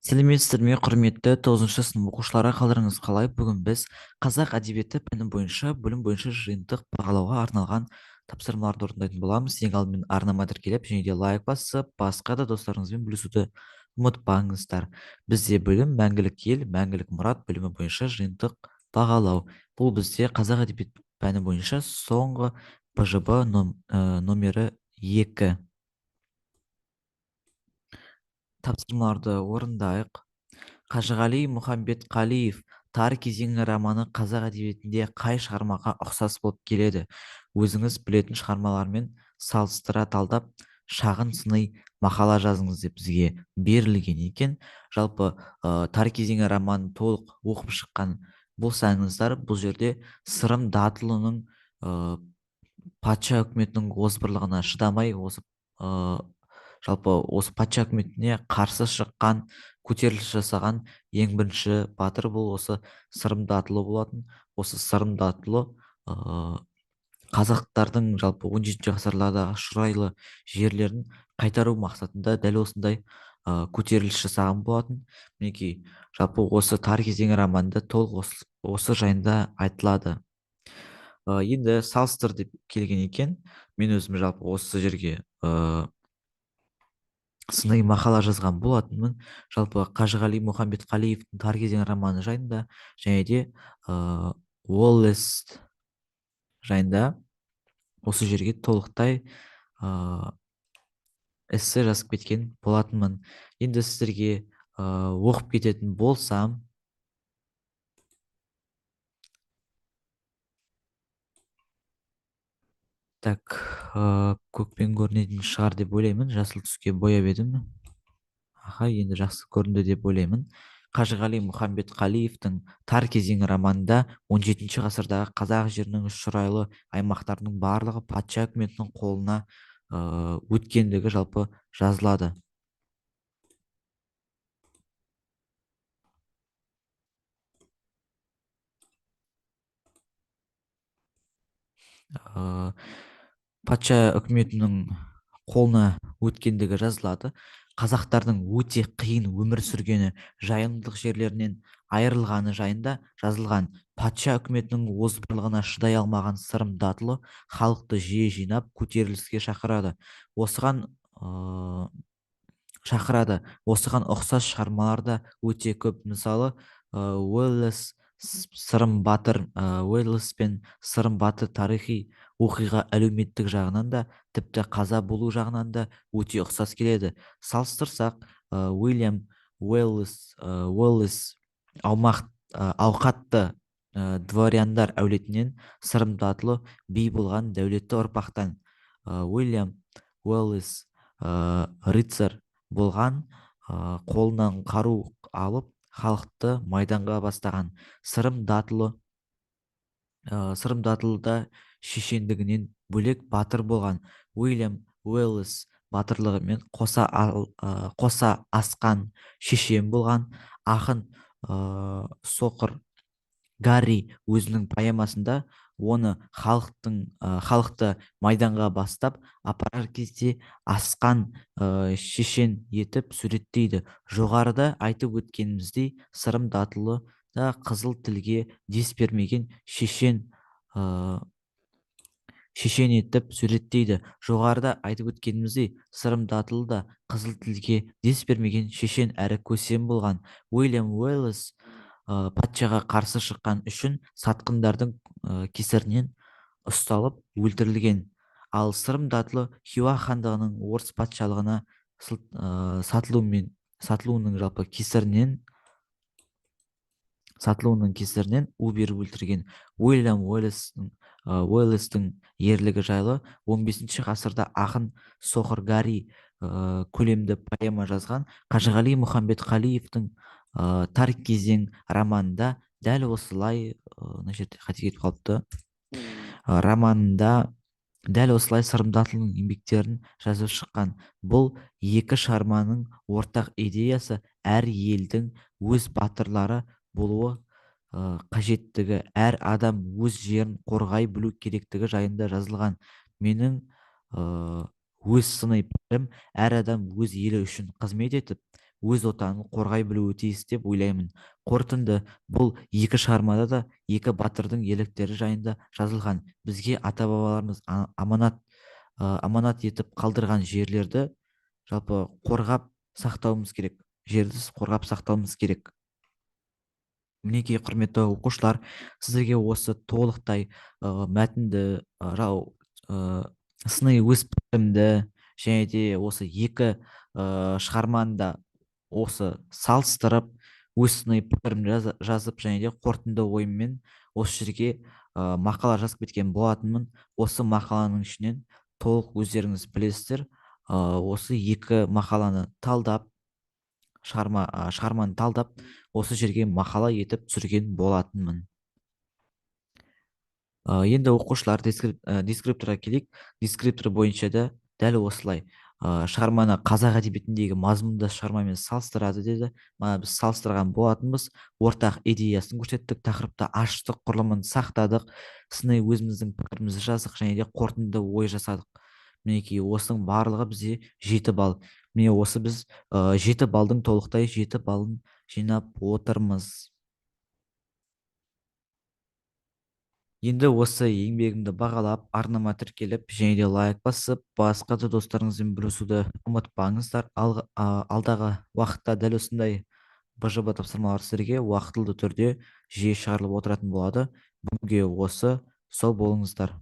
Сәлеметсіздер ме, құрметті 9-шы сынып оқушылары, қалдарыңыз қалай? Бүгін біз қазақ әдебиеті пәні бойынша бөлім бойынша жиынтық бағалауға арналған тапсырмаларды орындайтын боламыз. Ең алдымен арнама тіркеліп және де лайк басып, басқа да достарыңызбен бөлісуді ұмытпаңыздар. Бізде бөлім мәңгілік ел, мәңгілік мұрат бөлімі бойынша жиынтық бағалау. Бұл бізде қазақ әдебиет пәні бойынша соңғы ПЖБ номері 2. Тапсырмаларды орындайық. Қажығали Мұхамбетқалиев тар кезеңі романы қазақ әдебиетінде қай шығармаға ұқсас болып келеді? Өзіңіз білетін шығармалармен салыстыра талдап, шағын сыни мақала жазыңыз деп бізге берілген екен. Жалпы тар кезеңі романын толық оқып шыққан болсаңыздар, бұл жерде Сырым Датұлының патша үкіметінің озбырлығына шыдамай, жалпы осы патша үкіметіне қарсы шыққан, көтеріліс жасаған ең бірінші батыр бұл осы Сырым Датұлы болатын. Осы Сырым Датұлы қазақтардың жалпы 17-ші ғасырлардағы шұрайлы жерлерін қайтару мақсатында дәл осындай көтеріліс жасаған болатын. Мінекей, жалпы осы тар кезеңі романында толық осы жайында айтылады. Енді салыстыр деп келген екен. Мен өзім жалпы осы жерге сыни мақала жазған болатынмын. Жалпы Қажығали Мұхамбетқалиевтің тар кезең романы жайында және де Уоллес жайында осы жерге толықтай эссе жазып кеткен болатынмын. Енді сіздерге оқып кететін болсам, так, көкпен көрінетін шығар деп ойлаймын. Жасыл түске бояп едім. Аха, енді жақсы көрінді деп ойлаймын. Қажығали Мұхамбетқалиевтің тар кезеңі романында 17-ші ғасырдағы қазақ жерінің үш шұрайлы аймақтарының барлығы патша үкіметінің қолына өткендігі жалпы жазылады. Патша үкіметінің қолына өткендігі жазылады. Қазақтардың өте қиын өмір сүргені, жайылымдық жерлерінен айырылғаны жайында жазылған. Патша үкіметінің озбырлығына шыдай алмаған Сырым Датұлы халықты жиі жинап көтеріліске шақырады. Осыған ұқсас шығармаларда өте көп. Мысалы, Уэллес пен Сырым Батыр тарихи оқиға әлеуметтік жағынан да, тіпті қаза болу жағынан да өте ұқсас келеді. Салыстырсақ, Уильям Уэллес ауқатты дворяндар әулетінен, Сырым Датұлы би болған дәулетті ұрпақтан. Уильям Уэллес рыцарь болған, қолынан қару алып, халықты майданға бастаған. Сырым Датұлы шешендігінен бөлек батыр болған. Уильям Уэллес батырлығымен қоса асқан шешен болған. Ақын соқыр Гарри өзінің поэмасында оны халықты майданға бастап апарар кезде асқан шешен етіп суреттейді. Жоғарыда айтып өткеніміздей, Сырым Датұлы да қызыл тілге дес бермеген шешен етіп суреттейді. Жоғарыда айтып өткеніміздей, Сырым Датұлы да қызыл тілге дес бермеген шешен әрі көсем болған. Уильям Уэллес патшаға қарсы шыққан үшін сатқындардың кесірінен ұсталып өлтірілген. Ал Сырым Датұлы Хиуа хандығының орыс патшалығына сатылуының жалпы кесірінен у беріп өлтірген. Уильям Уэллестің ерлігі жайлы 15-ші ғасырда ақын соқыр Гарри көлемді поэма жазған. Қажығали Мұхамбетқалиевтің тар кезең романында дәл осылай, мына жерде қате кетіп қалыпты, романында дәл осылай Сырым Датұлының еңбектерін жазып шыққан. Бұл екі шығарманың ортақ идеясы әр елдің өз батырлары болуы қажеттігі, әр адам өз жерін қорғай білу керектігі жайында жазылған. Менің өз сыни пікірім, әр адам өз елі үшін қызмет етіп, өз отанын қорғай білуі тиіс деп ойлаймын. Қорытынды: бұл екі шығармада да екі батырдың ерліктері жайында жазылған. Бізге ата бабаларымыз аманат етіп қалдырған жерлерді жалпы қорғап сақтауымыз керек. Жерді қорғап сақтауымыз керек. Мінекей, құрметті оқушылар, сіздерге осы толықтай мәтінді сыни өз пікірімді және де осы екі шығарманы да осы салыстырып өз сыни пікірімді жазып және де қорытынды ойыммен осы жерге мақала жазып кеткен болатынмын. Осы мақаланың ішінен толық өздеріңіз білесіздер, осы екі мақаланы талдап шығарманы талдап осы жерге мақала етіп түсірген болатынмын. Енді оқушылар дескриптор келейік. Дескриптор бойынша да дәл осылай шығарманы қазақ әдебиетіндегі мазмұнды шығармамен салыстырады деді. Біз салыстырған болатынбыз. Ортақ идеясын көрсеттік, тақырыпты аштық, құрылымын сақтадық, сыни өзіміздің пікірімізді жаздық және де қорытынды ой жасадық. Мінекей, осының барлығы бізде 7 балл. Міне осы біз 7 балдың толықтай 7 балын жинап отырмыз. Енді осы еңбегімді бағалап, арнама тіркеліп, және де лайк басып, басқа да достарыңызбен бөлісуді ұмытпаңыздар. Алдағы уақытта дәл осындай БЖБ тапсырмалар сіздерге уақытылы түрде жиі шығарылып отыратын болады. Бүгінге осы, сау болыңыздар.